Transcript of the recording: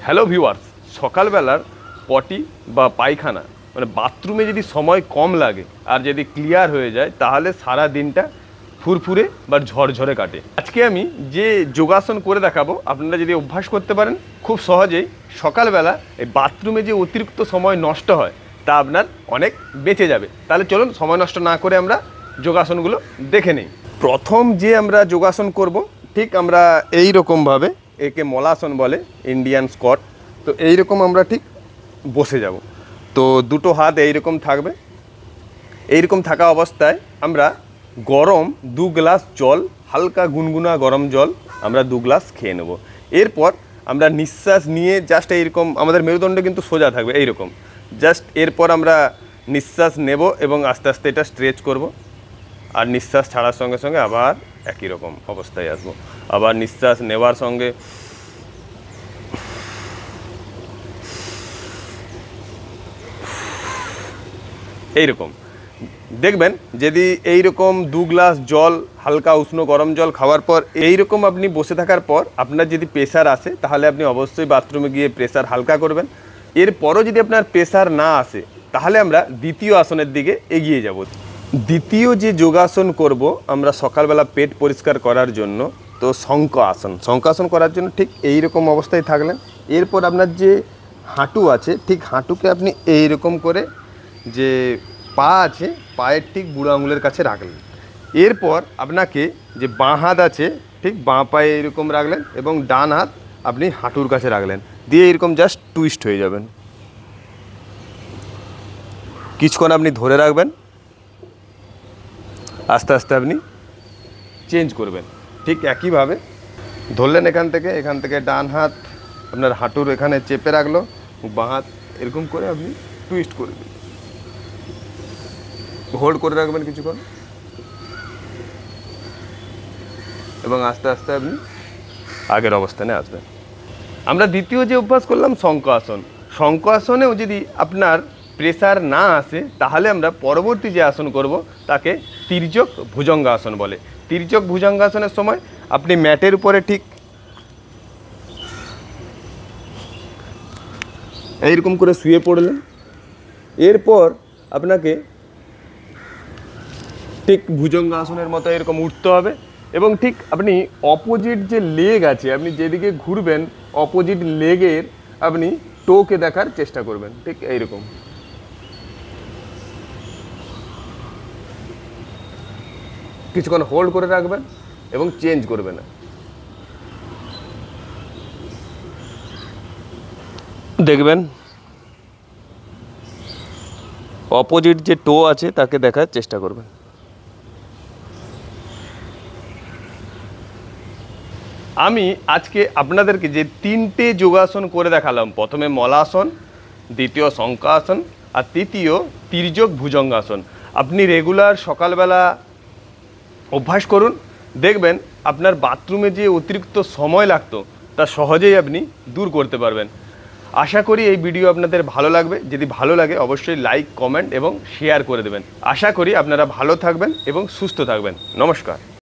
Hello viewers, সকালবেলার পটি বা পায়খানা মানে বাথরুমে যদি সময় কম লাগে আর যদি ক্লিয়ার হয়ে যায় তাহলে সারা দিনটা ফুরফুরে বা ঝরঝরে কাটে। আজকে আমি যে যোগাসন করে দেখাবো আপনারা যদি অভ্যাস করতে পারেন খুব সহজেই সকালবেলা এই বাথরুমে যে অতিরিক্ত সময় নষ্ট হয় তা আপনার অনেক বেঁচে যাবে। তাহলে চলুন সময় নষ্ট না করে আমরা যোগাসনগুলো দেখে নিই। প্রথম যে আমরা যোগাসন করব ঠিক আমরা এই রকমভাবে, একে মলাসন বলে, ইন্ডিয়ান স্কোয়াট। তো এইরকম আমরা ঠিক বসে যাব। তো দুটো হাত এইরকম থাকবে। এইরকম থাকা অবস্থায় আমরা গরম 2 গ্লাস জল, হালকা গুনগুনা গরম জল আমরা 2 গ্লাস খেয়ে নেব। এরপর আমরা নিঃশ্বাস নিয়ে জাস্ট এইরকম, আমাদের মেরুদণ্ড কিন্তু সোজা থাকবে এইরকম, জাস্ট এরপর আমরা নিঃশ্বাস নেব এবং আস্তে আস্তে এটা স্ট্রেচ করব। আর নিঃশ্বাস ছাড়ার সঙ্গে সঙ্গে আবার একই রকম অবস্থায় আসবো। আবার নিঃশ্বাস নেওয়ার সঙ্গে এইরকম দেখবেন। যদি এইরকম 2 গ্লাস জল, হালকা উষ্ণ গরম জল খাওয়ার পর এইরকম আপনি বসে থাকার পর আপনার যদি প্রেশার আসে তাহলে আপনি অবশ্যই বাথরুমে গিয়ে প্রেশার হালকা করবেন। এরপরও যদি আপনার প্রেশার না আসে তাহলে আমরা দ্বিতীয় আসনের দিকে এগিয়ে যাব। দ্বিতীয় যে যোগাসন করব আমরা সকালবেলা পেট পরিষ্কার করার জন্য, তো শঙ্খ আসন। শঙ্খ আসন করার জন্য ঠিক এই রকম অবস্থায় থাকলেন। এরপর আপনার যে হাঁটু আছে ঠিক হাঁটুকে আপনি এই রকম করে, যে পা আছে পায়ের ঠিক বুড়ো আঙুলের কাছে রাখলেন। এরপর আপনাকে যে বাঁ হাত আছে ঠিক বাঁ পায়ে এরকম রাখলেন এবং ডান হাত আপনি হাঁটুর কাছে রাখলেন, দিয়ে এরকম জাস্ট টুইস্ট হয়ে যাবেন। কিছুক্ষণ আপনি ধরে রাখবেন, আস্তে আস্তে আপনি চেঞ্জ করবেন। ঠিক একইভাবে ধরলেন এখান থেকে ডান হাত আপনার হাঁটুর এখানে চেপে রাখলো, বাঁ হাত এরকম করে আপনি টুইস্ট করে দিন, হোল্ড করে রাখবেন কিছুক্ষণ এবং আস্তে আস্তে আপনি আগের অবস্থানে আসবেন। আমরা দ্বিতীয় যে অভ্যাস করলাম শঙ্খ আসন। শঙ্খ আসনেও যদি আপনার প্রেসার না আসে তাহলে আমরা পরবর্তী যে আসন করব তাকে তির্যক ভুজঙ্গাসন বলে। তির্যক ভুজঙ্গাসনের সময় আপনি ম্যাটের উপরে ঠিক এইরকম করে শুয়ে পড়লেন। এরপর আপনাকে ঠিক ভুজঙ্গাসনের মতো এরকম উঠতে হবে এবং ঠিক আপনি অপোজিট যে লেগ আছে, আপনি যেদিকে ঘুরবেন অপোজিট লেগের আপনি টোকে দেখার চেষ্টা করবেন। ঠিক এইরকম কিছুক্ষণ হোল্ড করে রাখবেন এবং চেঞ্জ করবেন না। দেখবেন অপোজিট যে টো আছে তাকে দেখার চেষ্টা করবেন। আমি আজকে আপনাদেরকে যে 3টে যোগাসন করে দেখালাম, প্রথমে মলাসন, দ্বিতীয় শঙ্খাসন আর তৃতীয় তির্যক ভুজঙ্গাসন, আপনি রেগুলার সকালবেলা অভ্যাস করুন। দেখবেন আপনার বাথরুমে যে অতিরিক্ত সময় লাগতো তা সহজেই আপনি দূর করতে পারবেন। আশা করি এই ভিডিও আপনাদের ভালো লাগবে। যদি ভালো লাগে অবশ্যই লাইক, কমেন্ট এবং শেয়ার করে দেবেন। আশা করি আপনারা ভালো থাকবেন এবং সুস্থ থাকবেন। নমস্কার।